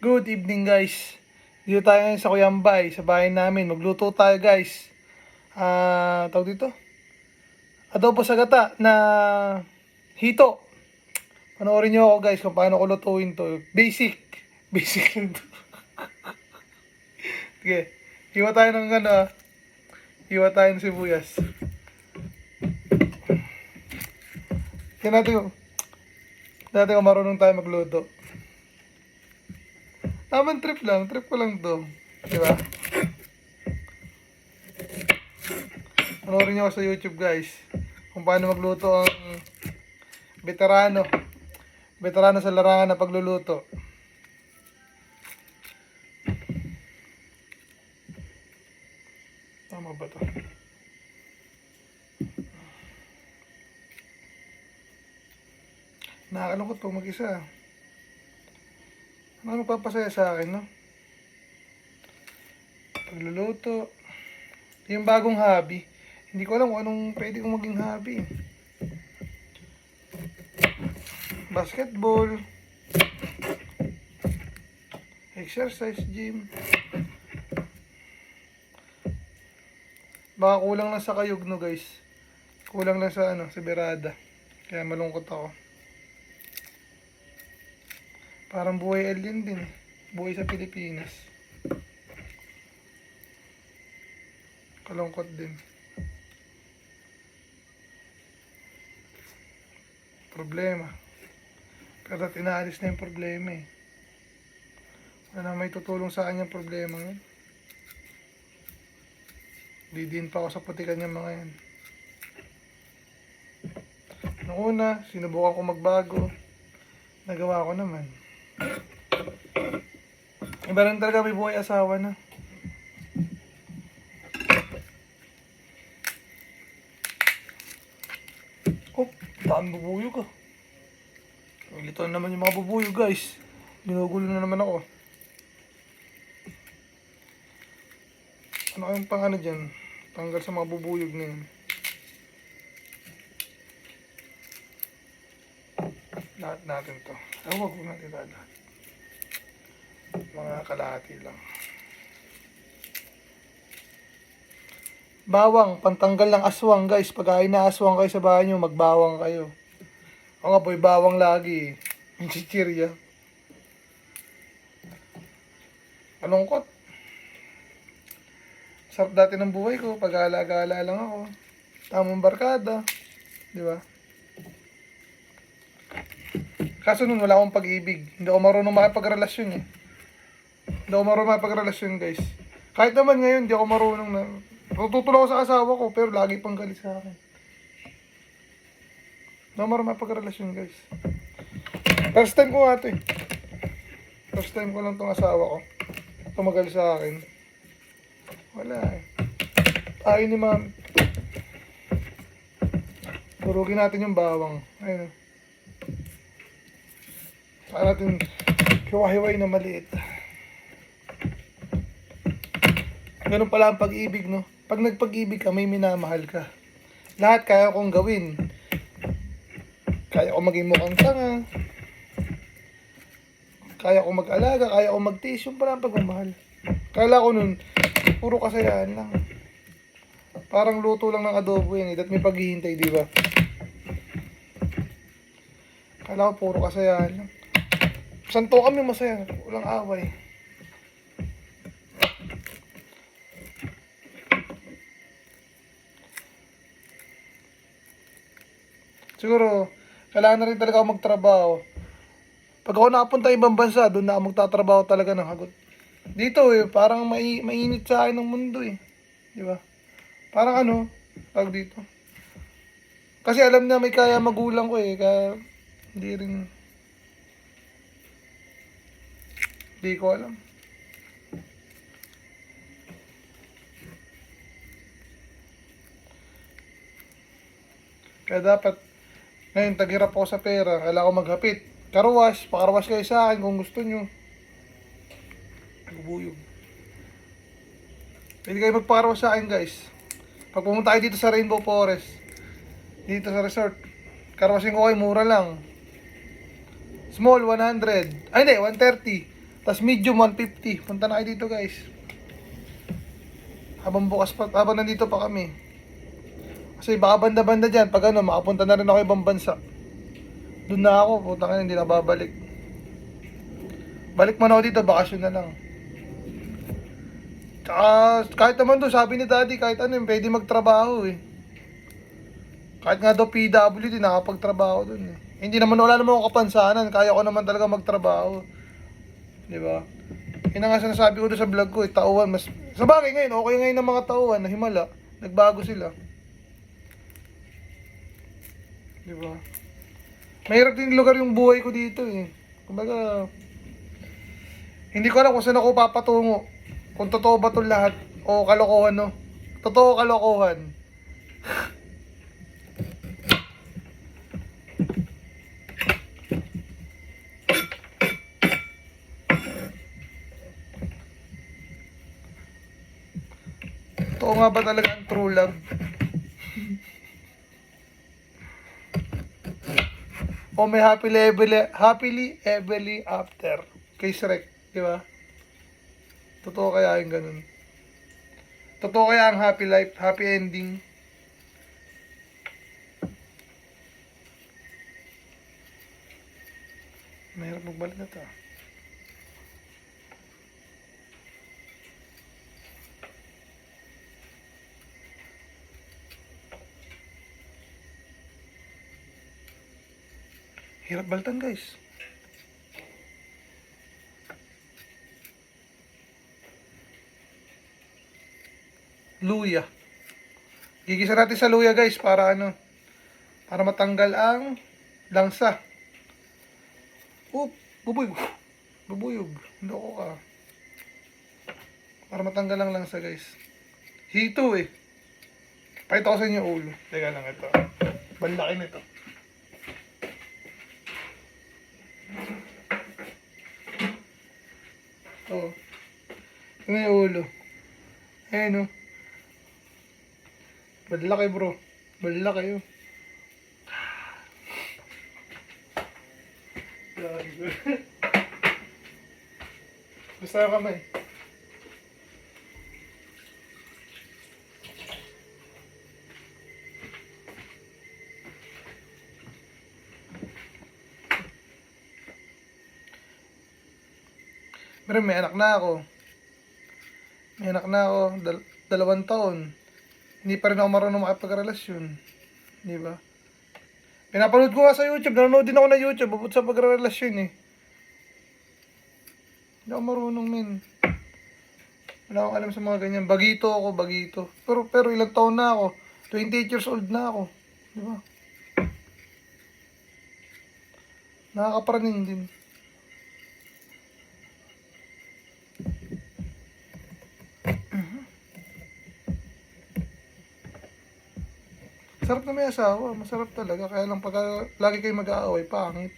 Good evening guys. Dito tayo ngayon sa Kuyambay, sa bahay namin. Magluto tayo guys. Tawag dito? Adobo sa gata na hito. Panoorin nyo ako guys kung paano ko lutuin to. Basic. Basic lang to. Sige. Hiwa tayo ng hiwa tayo ng sibuyas. Tingnan natin kung marunong tayo magluto. Naman trip ko lang to. Diba? Panoorin nyo ako sa YouTube guys. Kung paano magluto ang veterano. Veterano sa larangan na pagluluto. Tama ba to? Nakakalungkot po mag-isa. Ano magpapasaya sa akin, no? Pagluluto. Yung bagong hobby. Hindi ko alam kung anong pwede kong maging hobby. Basketball. Exercise, gym. Baka kulang lang sa kayog, no guys. Kulang lang sa sa berada. Kaya malungkot ako. Parang buhay alien din. Buhay sa Pilipinas. Kalungkot din. Problema. Pero inaalis na yung problema eh. Wala na may tutulong sa kanya problema yun. Didiin pa ako sa putikan niya mga yan. Noong una, sinubukan ko magbago. Nagawa ko naman. Iba rin talaga may buhay asawa na. Oh, daan bubuyog ah. Ilito naman yung mga bubuyog guys. Ginugulo na naman ako. Ano kayong pang dyan? Tanggal sa mga bubuyog na yun. Lahat natin to. Huwag natin lahat. Mga kalahati lang. Bawang, pantanggal ng aswang guys. Pag ay naaswang kayo sa bahay nyo, magbawang kayo. Ako nga boy, bawang lagi. Yung chichirya. Malungkot. Sarap dati ng buhay ko. Pag-aala-gala lang ako. Tamang barkada. Di ba? Kaso nun wala akong pag-ibig. Hindi ako marunong makipagrelasyon eh. Hindi ako marunong makipagrelasyon guys. Kahit naman ngayon, hindi ako marunong na. Tutulong ako sa asawa ko, pero lagi pang galit sa akin. Hindi ako marunong makipagrelasyon guys. First time ko nga ito eh. First time ko lang itong asawa ko. Tumagal sa akin. Wala eh. Ayaw ni ma'am. Turugin natin yung bawang. Ayun. Saan natin hiwa-hiway na maliit. Ganun pala ang pag-ibig, no? Pag nagpag-ibig ka, may minamahal ka. Lahat kaya kong gawin. Kaya ko maging mukhang tanga. Kaya ko mag-alaga, kaya ko mag-tiis. Yung pala ang pagmamahal. Kala ko nun, puro kasayaan lang. Parang luto lang ng adobo yan, at may paghihintay, di ba? Kala ko puro kasayaan lang. Santo kami masaya, walang away. Siguro, kailangan na rin talaga ako magtrabaho. Pag ako nakapunta ibang bansa, doon na ako magtatrabaho talaga ng hagot. Dito eh, parang mainit sa akin ng mundo eh. Di ba? Parang tawag dito. Kasi alam na may kaya magulang ko eh, kaya hindi rin, hindi ko alam. Kaya dapat, ngayon tagirap ako sa pera, kailangan ko maghapit. Karwash, pakarwash kayo sa akin kung gusto nyo. Bubuyog. Pwede kayo magpakarwash sa akin guys. Pag pumunta kayo dito sa Rainbow Forest, dito sa resort, karwashin ko kayo, mura lang. Small, 100. Ay, hindi, 130. Tapos medium 150. Punta na kayo dito guys. Habang nandito pa kami. Kasi baka banda-banda dyan. Pag ano, makapunta na rin ako ibang bansa. Doon na ako. Puta ka, hindi na babalik. Balik man ako dito, bakasyon na lang. Tsaka, kahit naman doon, sabi ni daddy, kahit ano, pwede magtrabaho eh. Kahit nga daw PWD, nakapagtrabaho doon eh. Hindi naman, wala naman akong kapansanan. Kaya ko naman talaga magtrabaho. Di ba? Yun ang nga sinasabi ko doon sa vlog ko eh, tauhan. Mas, sa bagay ngayon, okay ngayon ng mga tauhan na himala. Nagbago sila. Di ba? Mahirap din lugar yung buhay ko dito eh. Kumbaga, hindi ko alam kung saan ako papatungo. Kung totoo ba itong lahat o kalokohan, no? Totoo kalokohan. Totoo nga ba talaga ang true love? O may happily ever after. Kay Shrek, di ba? Totoo kaya yung ganun? Totoo kaya ang happy life, happy ending? Mahirap magbalik na to. Hirap baltan guys. Luya. Gigisa natin sa luya guys para ano, para matanggal ang langsa. Bubuyog. Bubuyog. Loko ka. Para matanggal ang langsa guys. Hito eh. Pakita ko sa inyo ulo. Teka lang ito. Balaki nito. Oh. Ito yung ulo. Ayan oh. Balaki bro. Balaki oh. Gusto ka kamay. Pero may anak na ako. May anak na ako. 2 taon. Hindi pa rin ako marunong makipagrelasyon. Di ba? Pinapanood ko nga sa YouTube. Nanonood din ako na YouTube. Bukod sa pagrelasyon eh. Hindi ako marunong min. Wala akong alam sa mga ganyan. Bagito ako, bagito. Pero ilang taon na ako. 28 years old na ako. Di ba? Nakakaparaning din. Sarap na may asawa. Masarap talaga. Kaya lang pag lagi kayo mag-aaway, pangit.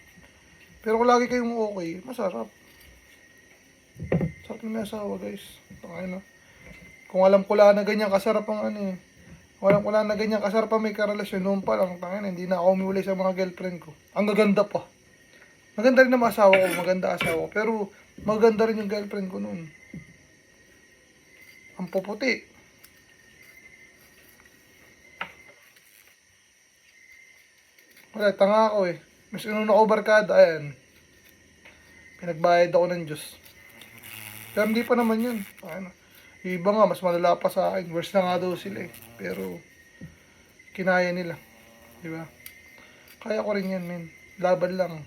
Pero kung lagi kayong okay, masarap. Sarap na may asawa guys. Tangay na. Kung alam ko lang na ganyan kasarap ang ano eh. Kung alam ko lang na ganyan kasarap ang may karelasyon, noon pa lang, tangay na, hindi na ako umiwalay sa mga girlfriend ko. Ang gaganda pa. Maganda rin ang asawa ko, maganda asawa ko. Pero maganda rin yung girlfriend ko noon. Ang puputi. Wala, tanga ako eh. Mas inuna ko barkada, ayan. Pinagbayad ako ng Diyos. Pero hindi pa naman yun. Ano, yung iba nga, mas malala pa sa akin. Worse na nga daw sila eh. Pero, kinaya nila. Di ba? Kaya ko rin yan, men. Laban lang.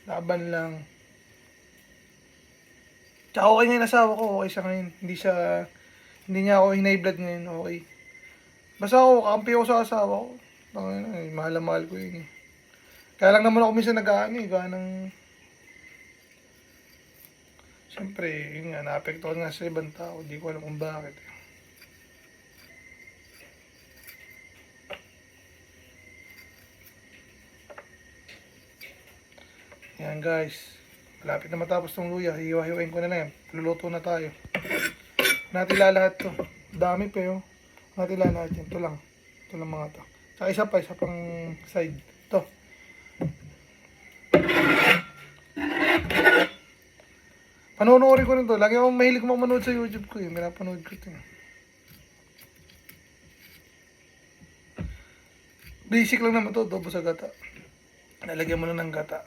Laban lang. Tsaka okay ngayon asawa ko. Okay siya ngayon. Hindi niya ako hinay-blood ngayon. Okay. Basta ako, kampi ako sa asawa ko. Mahal na mahal ko yun eh. Kaya lang naman ako minsan nag-ano eh. Siyempre, yun nga, naapektuhan nga sa ibang tao. Hindi ko alam kung bakit. Yan guys. Malapit na matapos tong luya. Hiwa-hiwain ko na lang yan. Luluto na tayo. Natila lahat to. Dami pa yun. Natila lahat yan. Ito lang. Ito lang mga to. Saka isa pang side. Ito. Panonoodin ko rin to. Lagi akong mahilig manood sa YouTube ko eh. Pinapanood ko ito. Basic lang naman to, adobo sa gata. Nalagyan mo na ng gata.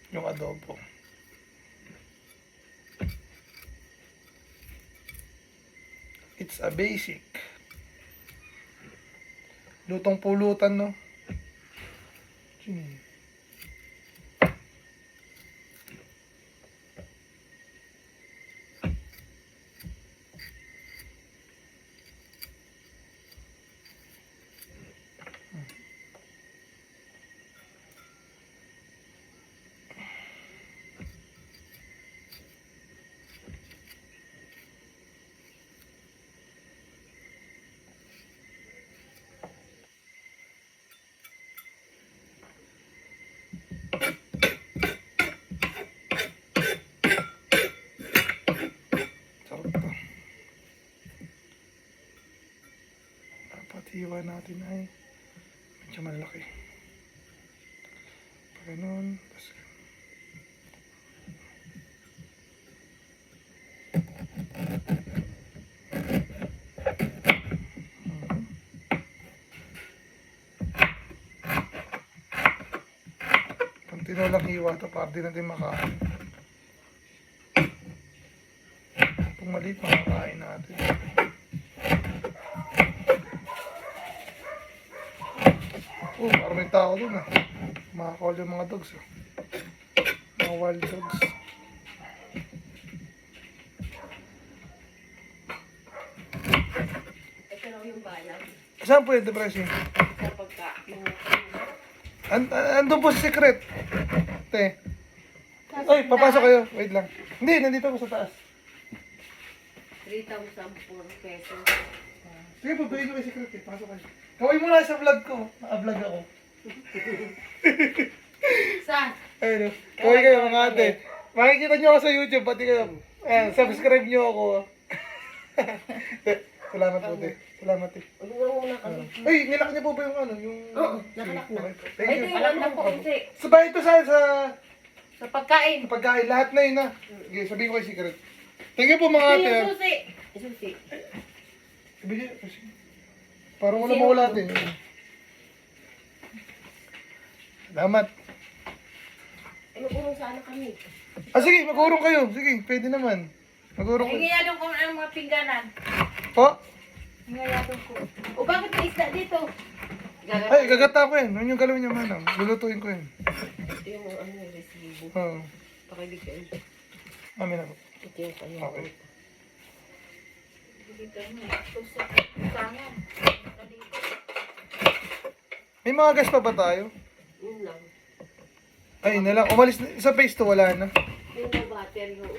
Yung adobo. It's a basic. Lutong pulutan, no? Sarap to. Dapat hiwa natin ay medyo malaki. Pag ganun, tapos lang hiwa ito para di natin makain. Kung maliit, makakain natin. Oh, parang may tao dun ah. Makakawal yung mga dogs ah. Mga wild dogs. Ito lang yung bayan. Saan po yung depression? Sa pagka. Andun po sa secret. Te. Ay, papasok kayo. Wait lang. Hindi, nandito ako sa taas. 3,000 pesos. Sige po, bigay nyo kay secret eh. Pasok kayo. Kaway mo na sa vlog ko. Naka-vlog ako. Saan? Ayun. Kaway kayo mga ate. Makikita nyo ako sa YouTube, pati kayo. Ayan, subscribe nyo ako. Salamat po, te. Salamat, te. Muna kami. Ay, nilak niyo po ba yung ano? Yung... Nakalak na. Thank Ito you. yung alam na po kasi. Sabay ito sa Sa pagkain. pagkain. Lahat na yun na. Okay, sabihin ko kay secret. Thank you po mga ate. Yung susi. Susi. Ibigay. Parang wala mawala din. Salamat. Ay, magurong sana kami. Ah, sige, mag-urong kayo. Sige, pwede naman. Mag-urong Ay, kayo. ngayadong ko ang mga pingganan. Po? Ngayadong ko. O bakit may isda dito? Ay, gagata ko yan. Ano yung galawin niyo, manang? Lulutuin ko yan. Ito yung ano, resibo. Oo. Pakibigyan. Amin ako. Ito yung kanya. Okay. Bibigyan mo. Ito sa kangan. May mga gas pa ba tayo? Yun lang. Ay, na lang. Umalis na. Sa phase 2, wala na. Yung no battery yung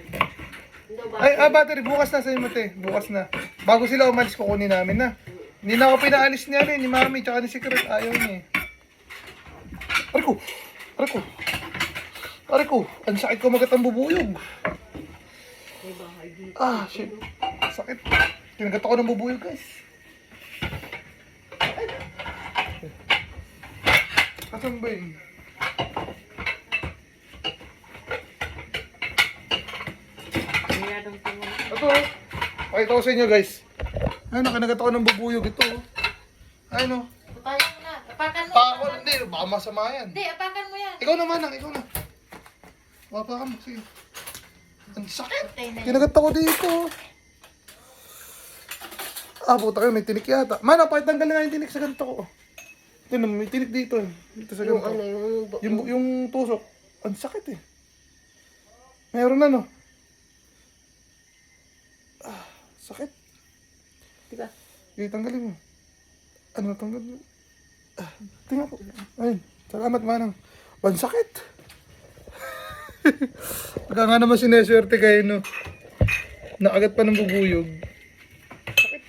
no Ay, battery. battery. Bukas na sa mate. Bukas na. Bago sila umalis, kukunin namin na. Hindi na ako pinaalis niya ni Mami, tsaka ni Secret. Ayaw niya eh. Aray ko! Aray ko! Aray ko! Ang sakit ko magat ang bubuyog. May bahay dito. Ah, shit. Sakit. Tinagat ako ng bubuyog, guys. Kasan ba yun? Ngayadong ko. Ito, pakita ko sa inyo, guys. Ay, nakinagat ako ng bubuyog ito. Ay, no. Tayo mo na. Apakan mo. Pako, hindi. Baka masama yan. Hindi, apakan mo yan. Ikaw naman, ikaw na. Wapakan mo, sige. Ang sakit. Tayo na yan. Kinagat ako dito. Ah, puta kayo, may tinik yata. Mana, pakitanggal na nga yung tinik sa ganito ko. Ito na, may tinik dito. Dito sa Yung ganito. ano, Yung tusok. Ang sakit eh. Meron na, no? Ah, sakit. Diba? Okay, tanggalin mo. Ano, tanggal mo. Ah, tingnan ko. Ayun, salamat manang. Ang sakit. Pagka nga naman sineswerte kayo, no? Nakagat pa ng bubuyog. Sakit.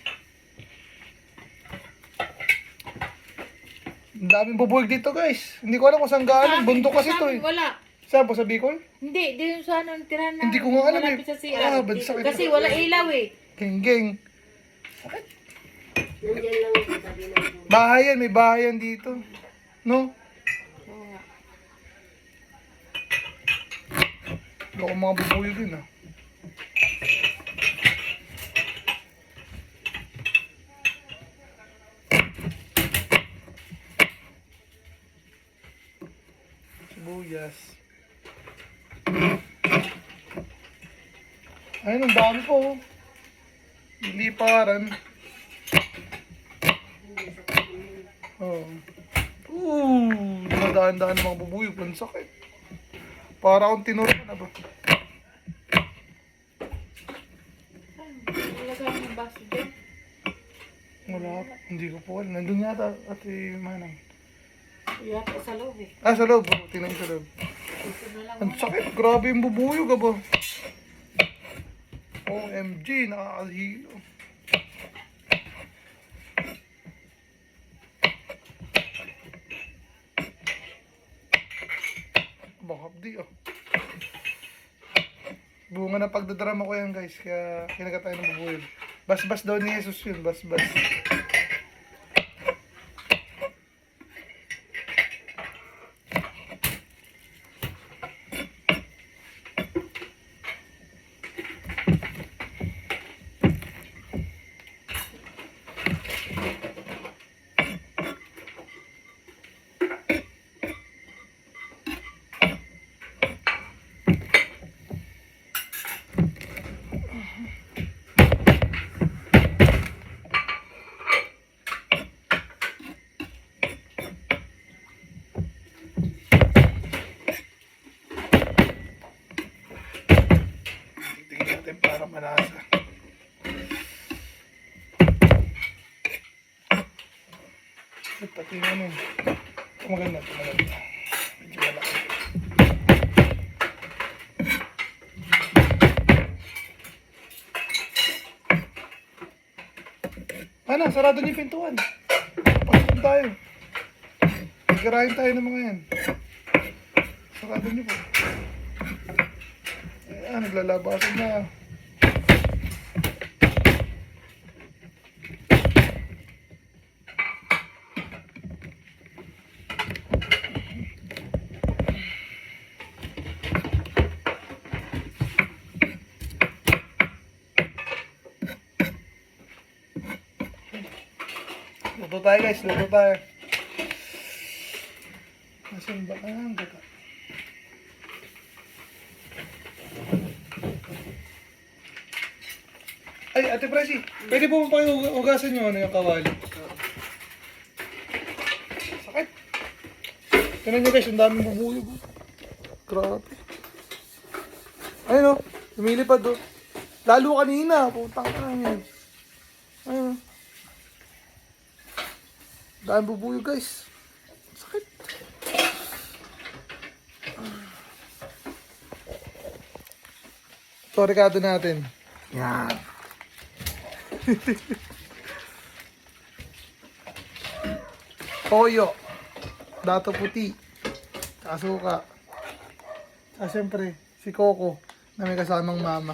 Ang daming bubuyog dito, guys. Hindi ko alam kung saan galing. Bundok kasi ito eh. Wala. Saan po, sa Bicol? Hindi, di yung sa ano, tirahan na. Hindi ko nga alam eh. Malapit sa CR. Ah, ba't sakit? Kasi wala ilaw eh. Geng-geng. Nandiyan lang yung sabi na yun. Bahay yan, may bahay yan dito. No? Oo nga. Baka mga bubuyog yun ah. Sibuyas. Ayun, ang dami po. Oh. Iliparan. Oh. Nadaan-daan ng mga bubuyog. Ang sakit. Para akong tinuruan na ba? Nilagay ng baso dyan. Wala. Hindi ko po alam. Nandun yata Ate Manang. Yata sa loob eh. Ah, sa loob. Oh. Tingnan sa loob. Ito na lang. Ang sakit. Grabe yung bubuyog ba? OMG. Nakakahilo. Bakapdi oh. Bunga na pagdadrama ko yan guys. Kaya kinagat tayo ng bubuyog. Bas-bas daw ni Jesus yun. Bas-bas. Tingnan natin para malasa. Pati yung ano. Ito maganda. Ito maganda. Medyo malaki. Ano, sarado niyo yung pintuan. Pagpunta tayo. Nagkarahin tayo ng mga yan. Sarado niyo po. Ayan, naglalabasan na. Luto tayo guys, luto tayo. Nasaan ba ang gata? Ay, Ate Presi, pwede po mo ugasan yung ano yung kawali. Sakit. Tignan nyo guys, ang daming bubuyog. Oh. Grabe. Ayun o, lumilipad o. Lalo kanina, putang ka yan. Ayun o. Daming bubuyog guys. Sakit. Ito, rekado natin. Yan. Toyo. Dato puti. Kasuka. Ah, siyempre, si Coco na may kasamang mama.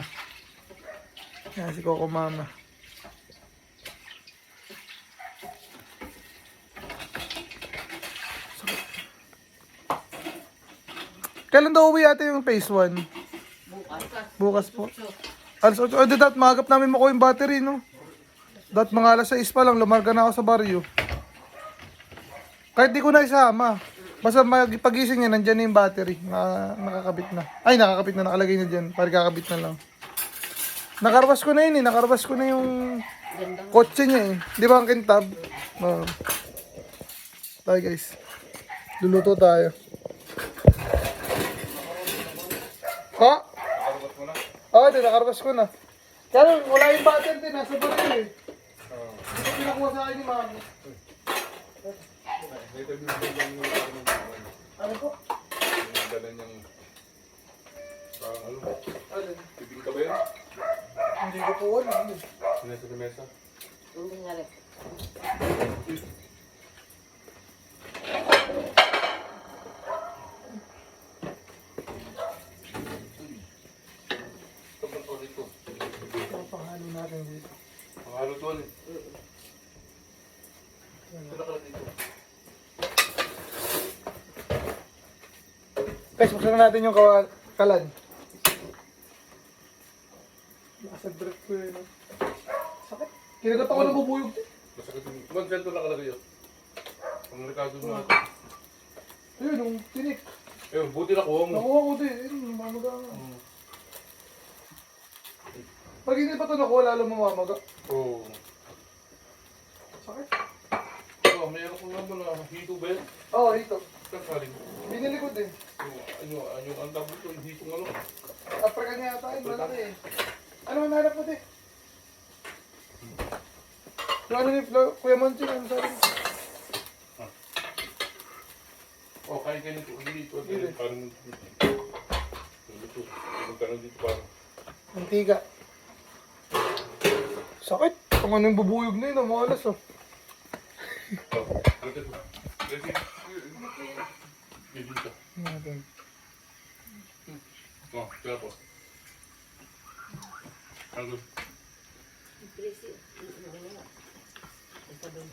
Yan, si Coco mama. Kailan daw uwi ate yung phase 1? Bukas po. Alas 8. Oh, dat, magap namin makuha yung battery, no? Dat, mga alas 6 pa lang, lumarga na ako sa baryo. Kahit di ko na isama. Basta pagising niya, nandyan na yung battery. Nakakabit na. Ay, nakakabit na, nakalagay na dyan. Para kakabit na lang. Nakarwas ko na yun eh. Nakarwas ko na yung kotse niya eh. Di ba ang kintab? Oh. Tayo guys. Luluto tayo. Ha? Oo, oh, nakarwas ko na. Kaya wala yung battery din. Nasa baril eh. Ito pinakuha sa akin ni mami. Ano po? Dala niyang parang ano? Alin? Bibing ka ba yan? Hindi ko po alam. Sinesa sa mesa? Hindi nga rin. Sobrang to dito. Ito ang panghalo natin dito. Ang halo to eh. Ito ka dito. Guys, buksan na natin yung kalan. Nasa breath ko yun. Sakit. Kinagat ako ng bubuyog. Masakit yung... Kumansento na kalagay yun. Ang rekado na. Ayun, yung tinik. Eh, buti nakuha mo. Nakuha ko din. Mamaga nga. Pag hindi pa ito nakuha, lalo mamamaga. Oo. Sakit. Oh, mayroon ko naman na hito ba yan? Oo, hito. Kakaling. Binili ko din. Yung ang tawag ito, yung hitong ano. African yata yun, malaki eh. Ano ang hanap mo din? Yung ano ni Kuya Monching, ano sabi mo? Oh, kain kayo nito. Hindi ito. Hindi. Parang ito. Magkaroon dito parang. Mantika. Sakit. Kung ano yung bubuyog na yun, malas oh. Oh, ito. Ito. Dito. Natin. Oh, kaya po. Ano? Presi. Ito doon.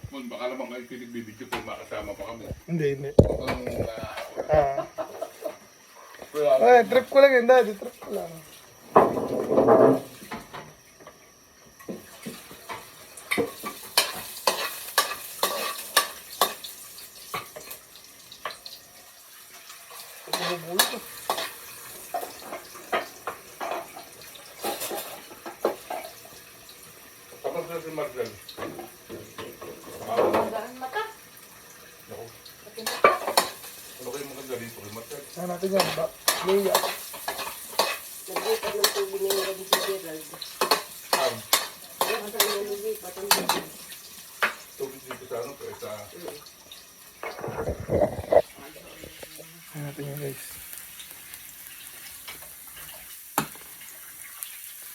Mon, baka naman kayo pinagbibidyo kung makasama pa kami. Hindi. Ah. Ay, trip ko lang yun, daddy. Trip ko lang. Bubuyog oh. Tapos na si Marcel. Magaan mata. Ako. Pati mata. Ano kayo maganda dito kay Marcel? Saan natin yan? Leia. Naglipat ng tubig ngayon na si Gerald. Kaya kasi naglipat ang tubig. Tubig dito sa ano, kaya sa... Saan natin yan guys?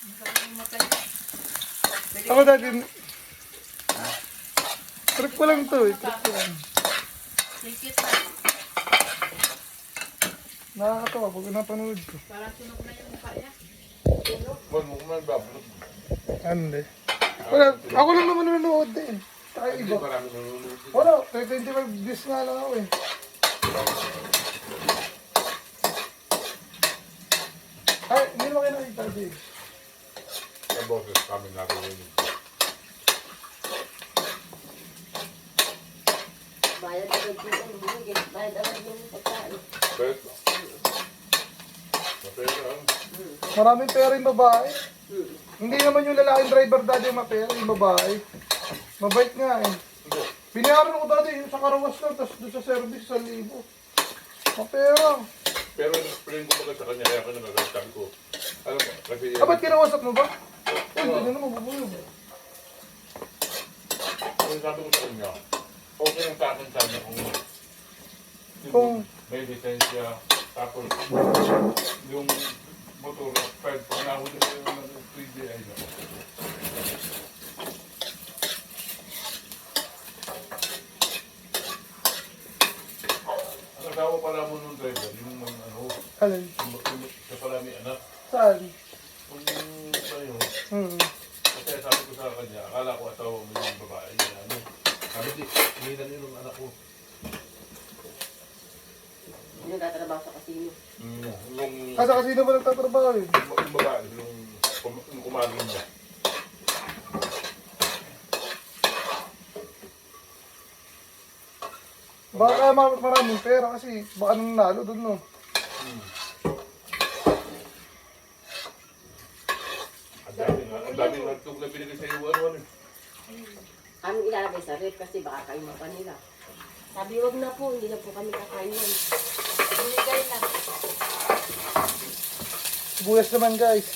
Magaan mata niya. Ako dati, trip ko lang to eh. Trip ko lang. Sikit na. Nakakatawa pag napanood ko. Parang sunog na yung mukha niya. Mon, mukhang bablog. Ano eh. Wala, ako lang naman nanonood din. Tayo Hindi iba. marami nanonood dito. Wala, 25 views nga lang ako eh. Ay, hindi naman kayo nakita din. Sa boses kami nagawin. Bayad agad yung bumigay. Bayad agad yung pagkain. Pwede. Mapera. Maraming pera yung babae. Hindi naman yung lalaking driver dati yung mapera, yung babae. Mabait nga eh. Hindi. Binayaran ko dati yung sa karawas lang, tapos doon sa service, 1,000. Mapera. Pero explain ko pagka sa kanya, kaya ako nagagalit. Sabi ko, alam mo, kasi... Ah, ba't kinausap mo ba? Hindi na naman mabubulog. Kung sabi ko sa kanya, okay lang sa akin sabi niya Kung- may lisensya, tapos yung motor, pwede pag nahuli ko yung 3D ay na. Ang asawa pala mo nung driver, yung ano, Alin? siya pala may anak. Saan? Kung sa'yo, kasi sabi ko sa kanya, akala ko asawa mo yung babae niya, ano. Sabi di, hindi na yung anak ko. Yung tatrabaho sa kasino. Yung Kasi kasi na ba nagtatrabaho yun? yung babae, yung kumagin niya. Baka maraming pera kasi baka nanalo doon no. Ang daming nagtug na binigay sa iyo, ano. Aming ilalagay sa ref kasi baka kain pa nila. Sabi, wag na po, hindi na po kami kakain yan. Binigay na. Sibuyas naman guys.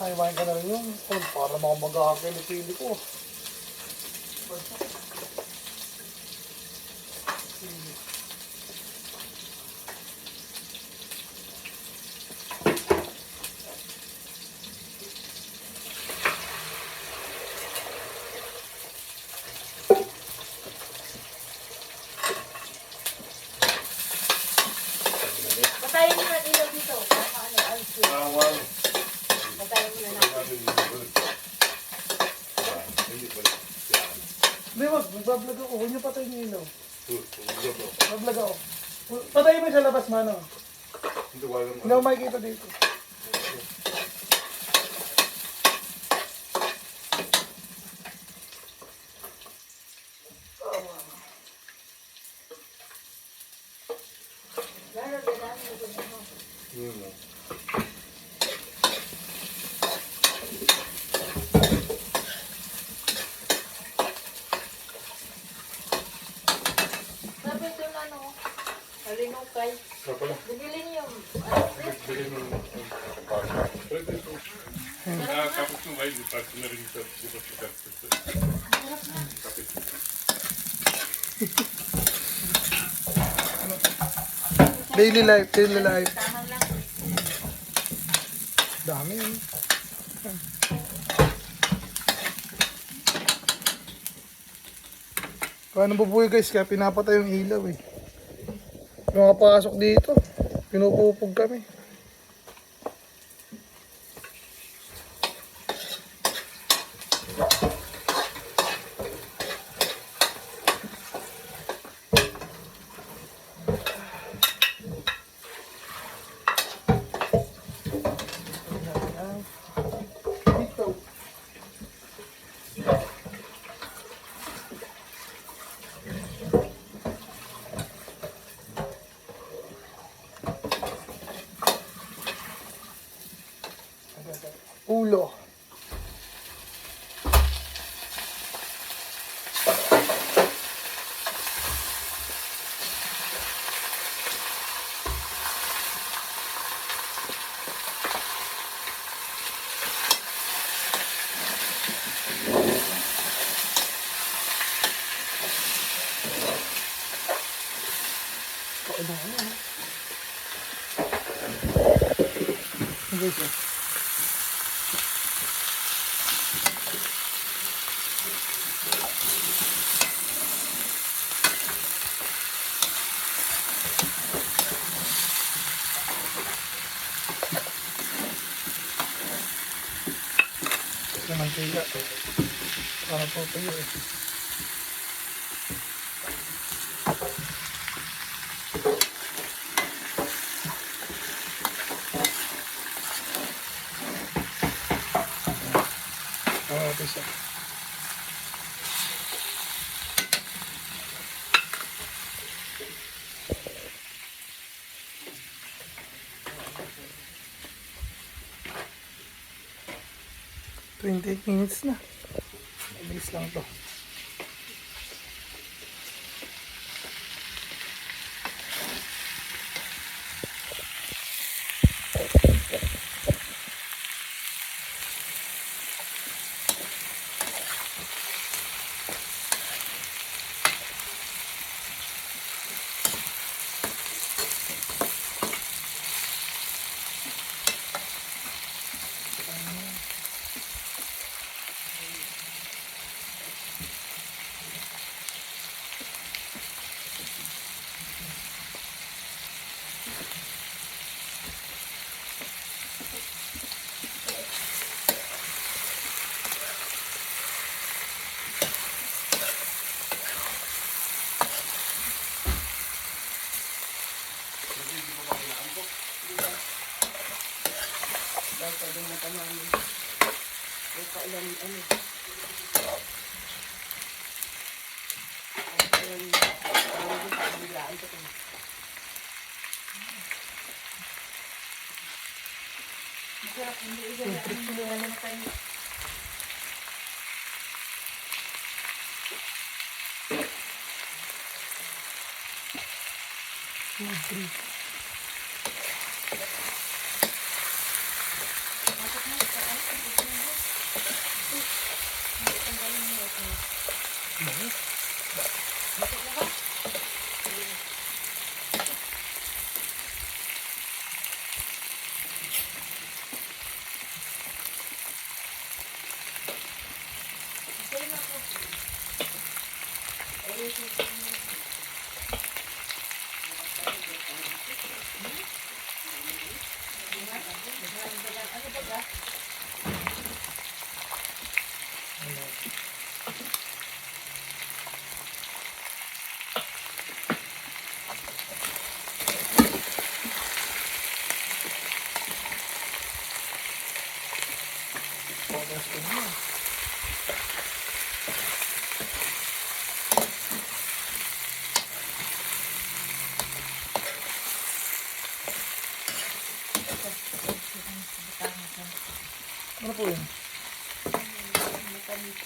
Ay, main ka na rin yun. Oh, para mga mag-aakili-pili ko. Patayin mo na ilaw dito. Ano, alcohol. Awal. Patayin mo na lang. Hindi, wag. Nagbablog ako. Huwag niyo patay niyo ilaw. Maglag ako. Patayin mo sa labas, mano. Hindi ko alam. Hindi ako makikita dito. Sabi ito na no, halinukay. Kapala. Bibili niyo. Bili mo. Pwede ito. Tapos nung ay, tapos na rin sa kapit. Daily life, daily life. Tama lang. Dami yun. Paano bubuhay guys, kaya pinapatay yung ilaw eh. Nakapasok dito, pinupupog kami. Dito. Ulo. Okay, sir. Sa mantika. Para po tayo eh. Okay, sir. $28 na. Mabilis lang to. Dahil pwede mo tamamin. May kailan ano. Kailan biglaan ko ito. Masarap hindi ibiglaan naman tayo. Ano po yun? Matamis.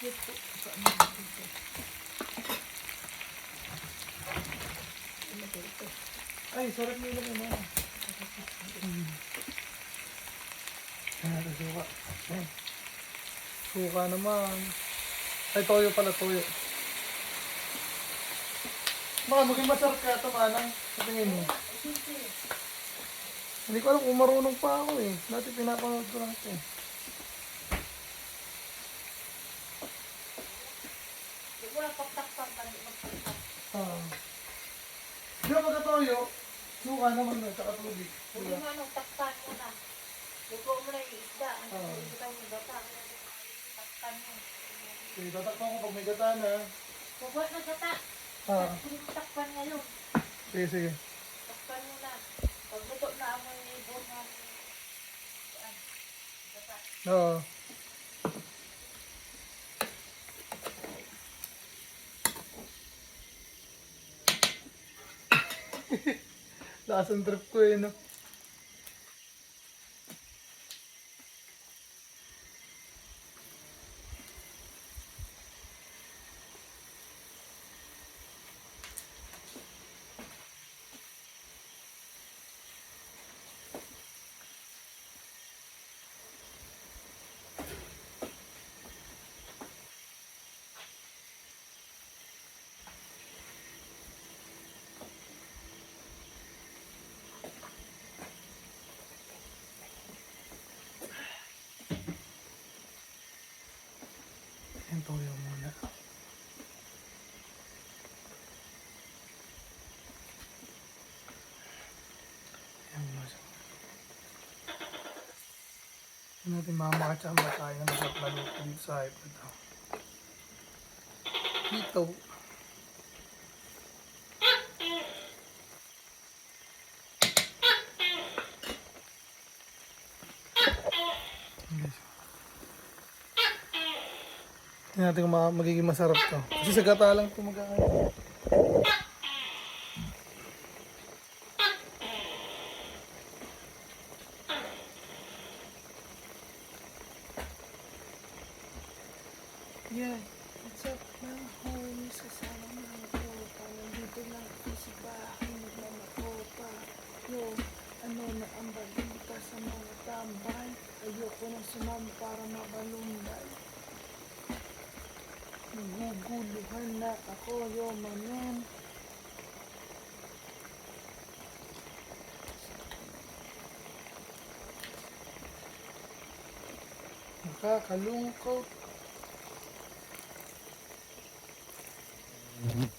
Yes po. Ay, sarap nila yun. Suka. Ay. Suka naman. Ay, toyo pala, toyo. Baka maging masarap kaya ito, manang. Sa tingin mo. Hindi ko alam kung marunong pa ako eh. Dati pinapanood ko lang ito eh. Hindi ko lang pagtakpan, hindi magtakpan. Di ba pagkatoyo, suka naman na, tsaka tubig. Hindi mo anong takpan mo na. Luto mo na yung isda. Ano yung isda mo gata. Takpan mo. Okay, tatakpan ko pag may gata na. Huwag na gata. Hindi mo takpan ngayon. Sige, sige. Takpan mo na. Pag luto na mo yung ibon mo. Gata. Oo. Lasang trip ko eh, no? Yan toyo muna. Yan muna. Hindi natin mamakachamba tayo na masarap baluto dito sa hype na ito. Dito. Tingnan natin kung magiging masarap to. Kasi sa gata lang ito magkakain. Yeah, what's up mga homies? Kasama mga tropa. Nandito lang ako sa bahay. Nagmamatropa. Yo, ano na ang balita sa mga tambay? Ayoko na sumama para mabalumbay. Naguguluhan na ako, yo manen. Nakakalungkot.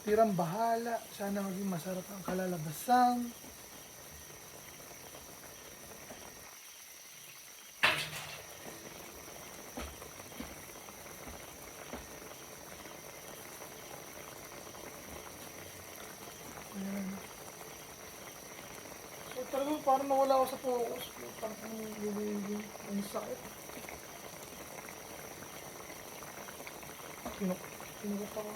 Tirang bahala. Sana maging masarap ang kalalabasan. Ayan. So talagang parang nawala ako sa focus. Parang ang sakit. Tinukot ako.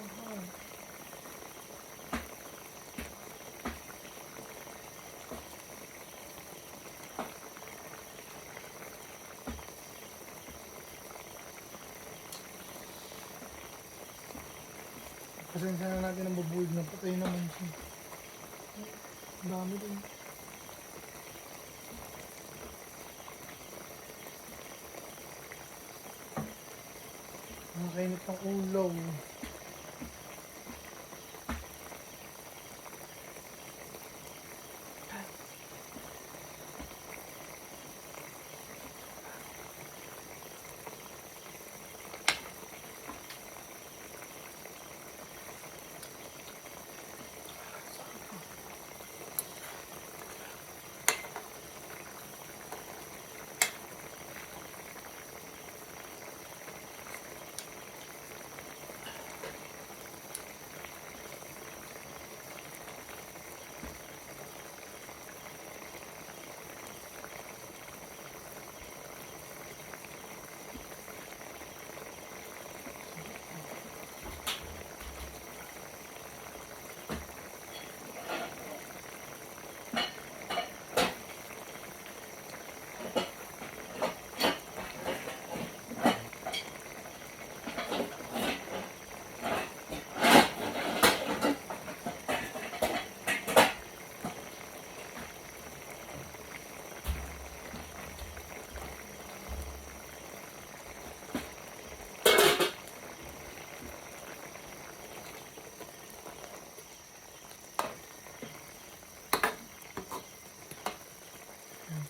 Pasensya na natin ang bubulig na patay naman siya. Ang dami din. Nakakainit ng ulo.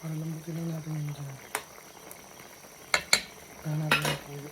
Para lambutin lang natin yung dyan. Kaya natin yung puyo.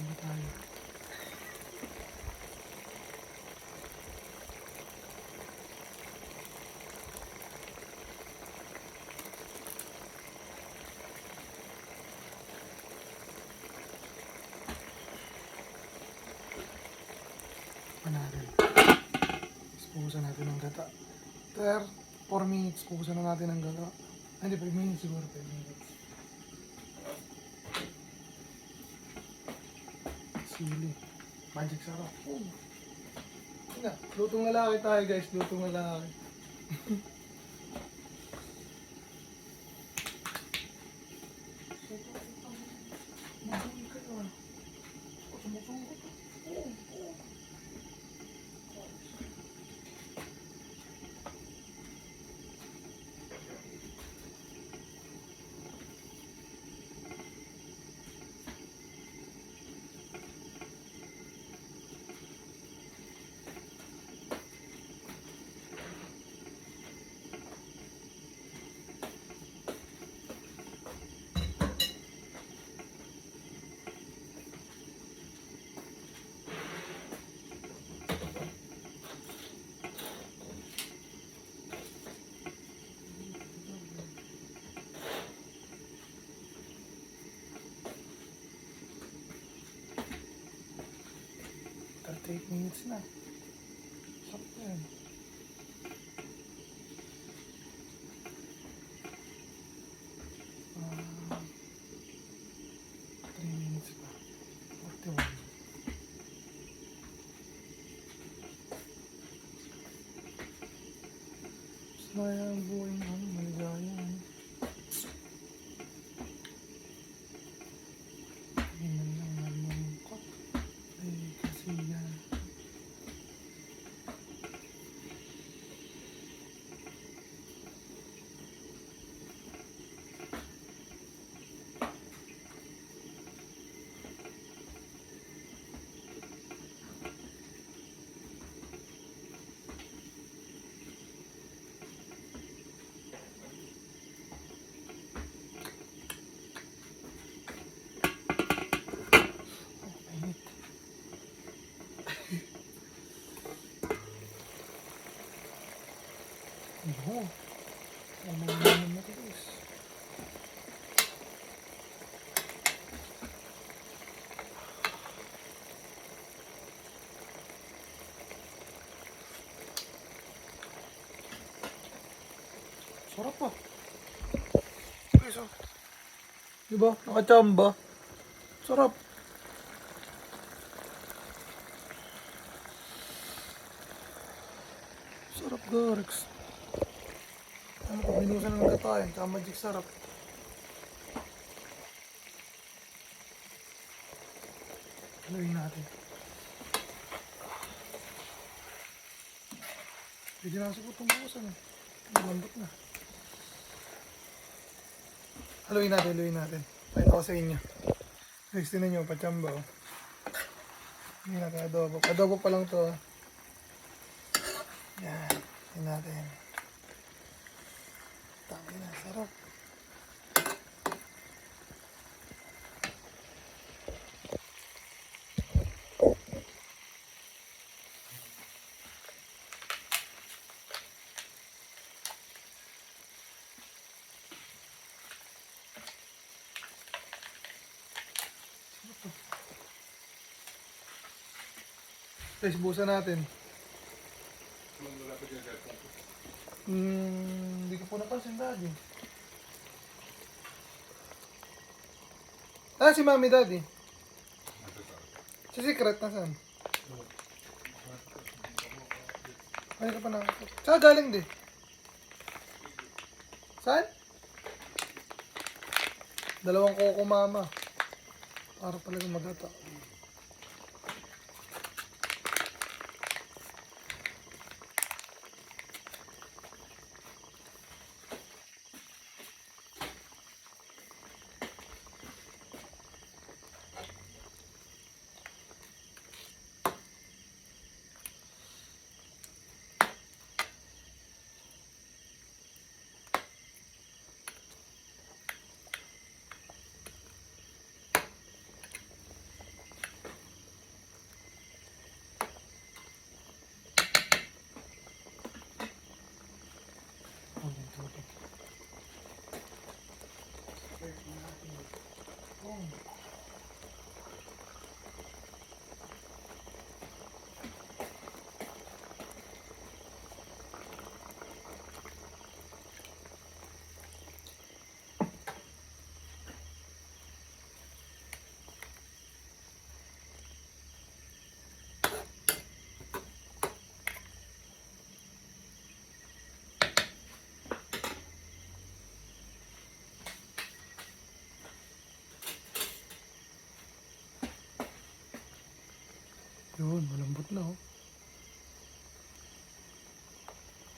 Ano tayo? Natin. Pupusan natin ng gata. 4 minutes, pupusan na natin ng gata. Hindi, 5 minutes siguro, 5 minutes. Sili. Magic sarap. Oh. Na, lutong lalaki tayo guys, lutong lalaki. Mabuhay ka na. Sumusunod. Take minutes na. Sarap yan. Ah, 3 minutes pa. 41. Masaya ang buhay mo. Maligaya. Ganyan lang. Malungkot. Ay, kasi yan. Oo. Ang mga naman na ito guys. Sarap pa. Guys, oh. Diba? Nakachamba. Sarap. Sarap, Gorex. Ano ko, binusan ng gata yan. Tsaka magic sarap. Haluin natin. Pwede na sa putong bukasan. Malambot na. Haluin natin, haluin natin. Pakita ko sa inyo. Guys, tinan nyo, pachamba. Oh. Hindi natin adobo. Adobo pa lang to. Yan. Haluin natin. Tama na, sarap. Guys, busan natin. Hindi ko po napansin, Daddy. Ah, si Mami, Daddy. Si Secret, nasaan? Ay, ka pa na. Saan galing di? Saan? Dalawang koko mama. Para talaga magata. Yun, malambot na oh.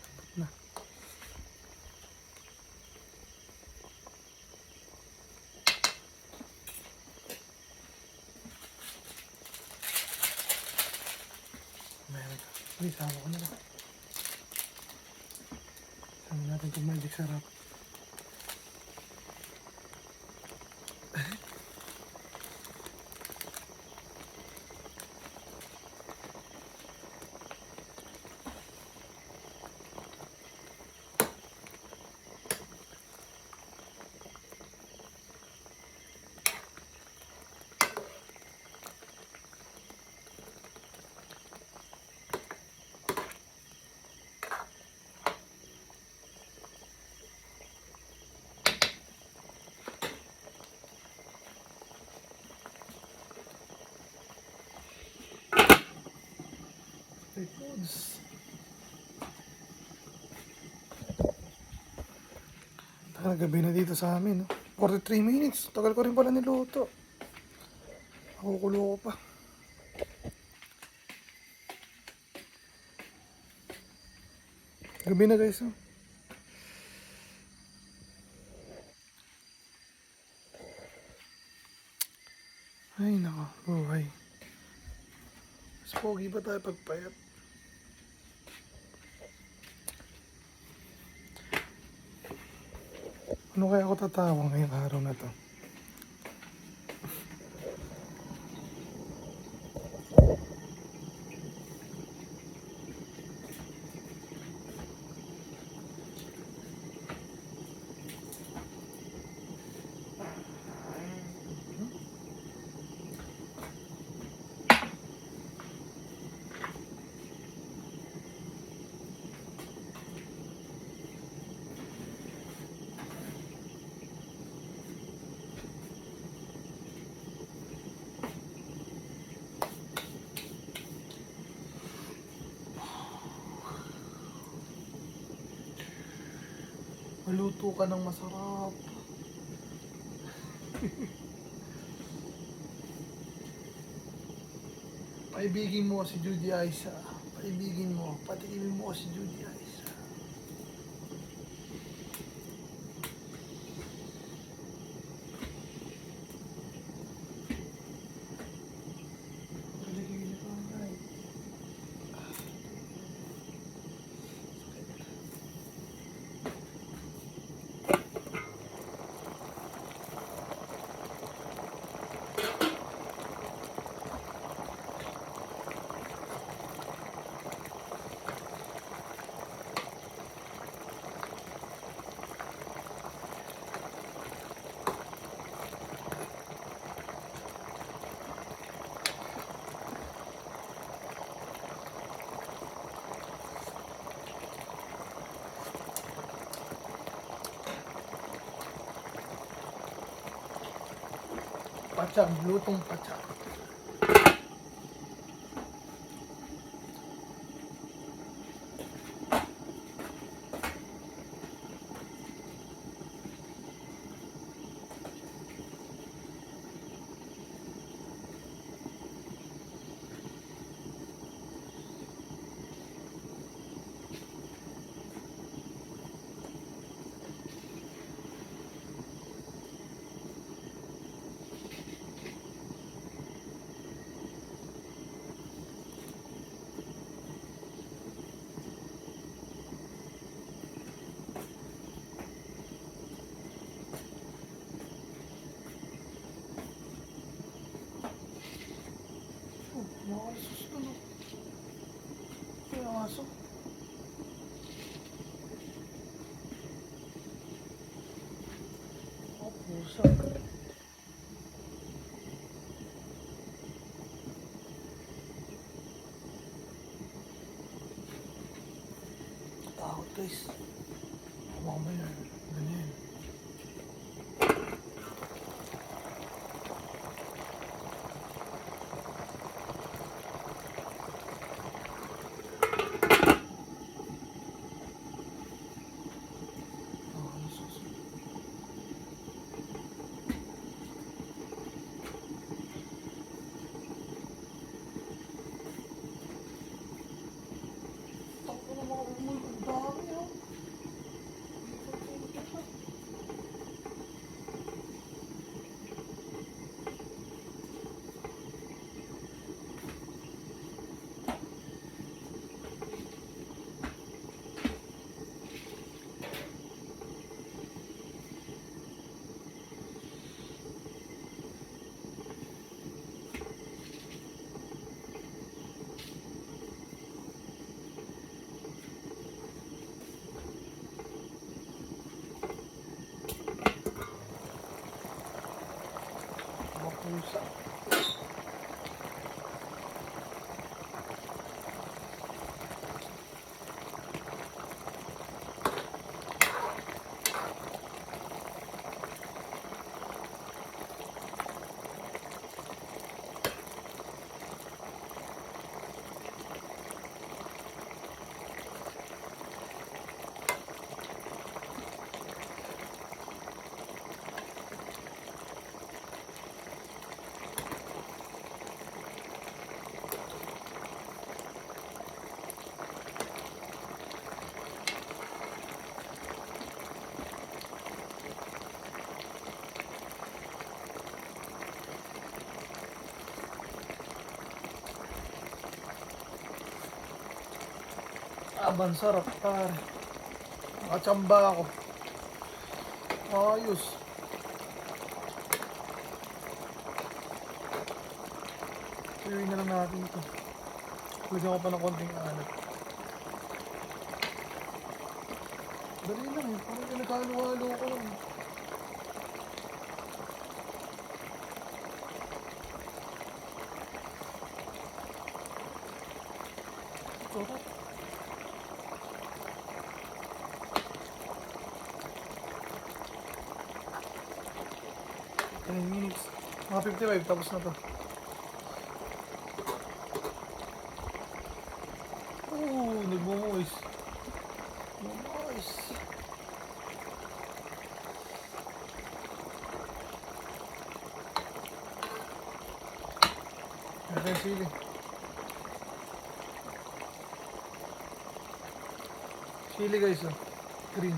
Malambot na. Meron ka. Uy, sama ko na lang. Sama natin itong magic sarap. Hey, foods. Tagal gabi na dito sa amin, no? 43 minutes. Tagal ko rin pala niluto. Nakukulo ko pa. Gabi na guys, oh. Ay, nako. Buhay. Mas pogi pa tayo pagpayat. Ano kaya ako tatawa ngayong araw na to? Maluto ka ng masarap. Paibigin mo si Judy Aisa. Paibigin mo. Patikimin mo si Judy Aisa. Pacham, lutong pacham. Makalas na no. Kaya aso. Oh, pusa. Takot guys. Mamaya, ganyan. Takot na mga umoy. Ang dami oh. Mga pusa. Aban, sarap pare. Nakachamba ako. Ayos. Iuwi na lang natin ito. Lagyan ko pa ng konting alat. Dali lang eh. Parang pinagkalo-halo ko lang. Sarap. 10 minutes. Mga 55, tapos na to. Oo, nagmumoist. Nagmumoist. Meron yung sili. Sili guys, oh. Green.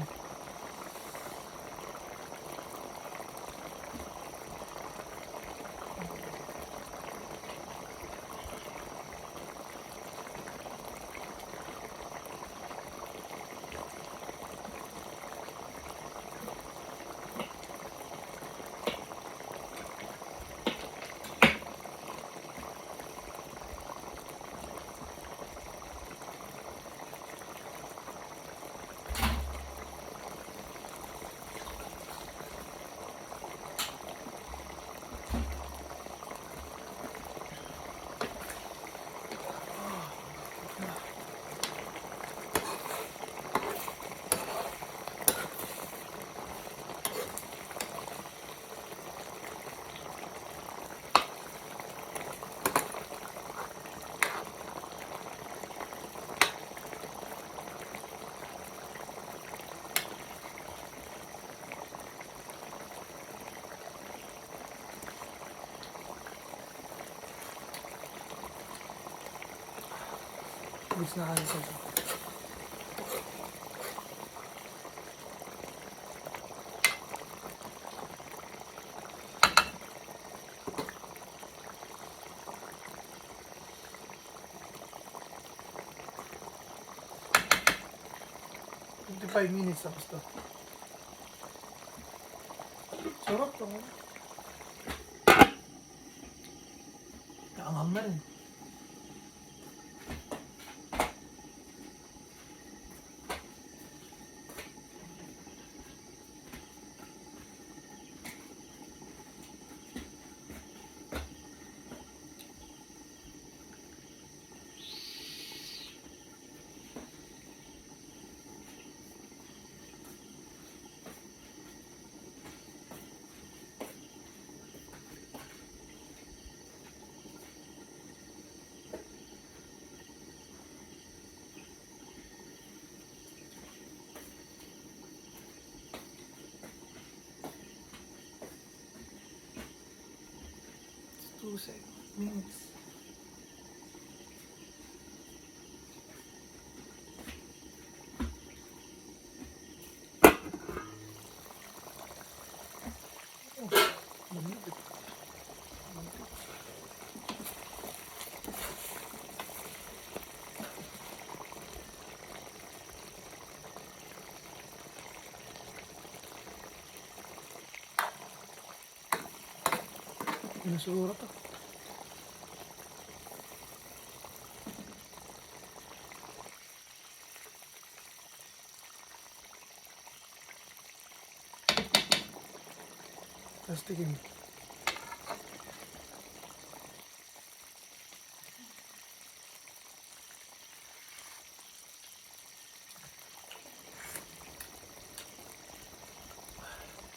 Goods na kanin sa. Five minutes tapos to. Sarap to. Kaanghang na rin. It's 2 minutes. Pinasura to. Plastikin.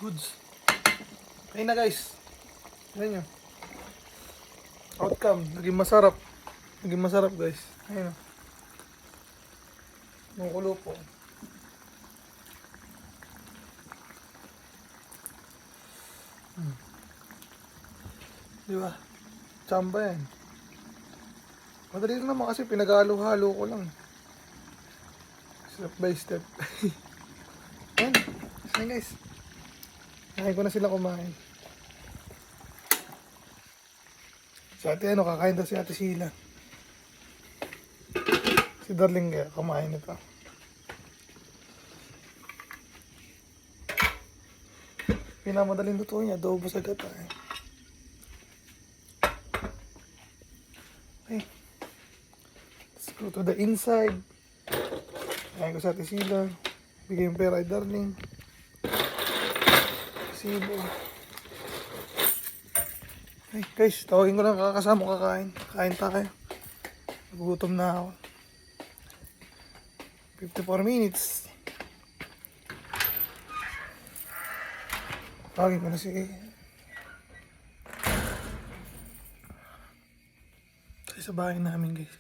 Goods. Ayun na guys. Tignan nyo. Outcome. Naging masarap. Naging masarap guys. Ayun. Kumukulo po. Diba? Tsamba yan. Madali lang naman kasi pinag-halo-halo ko lang. Step by step. Ayan. Ayan guys. Kakain ko na sila kumain. Si ate ano, kakain daw si ate Sheila. Si Darling kaya kumain ito. Pinamadaling luto niya, adobo sa gata eh. Okay. Let's go to the inside. Kakain ko sa ate Sheila. Bigay yung pera ay Darling. Sibo. Hey guys, tawagin ko lang kakasama kakain. Kain tayo. Nagugutom na ako. 54 minutes. Tawagin ko na si sa bahay namin guys.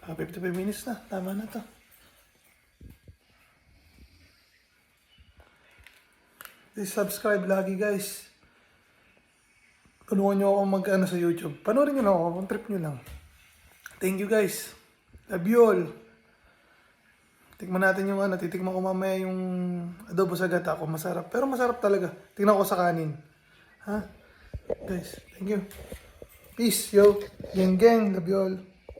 Ah, 55 minutes na. Tama na to. Please subscribe lagi guys. Tulungan nyo ako mag-ano sa YouTube. Panoorin nyo lang ako kung trip nyo lang. Thank you guys. Love you all. Tikman natin yung ano. Titikman ko mamaya yung adobo sa gata ko. Masarap. Pero masarap talaga. Tingnan ko sa kanin. Ha? Guys, thank you. Peace yo. Gang gang. Love you all.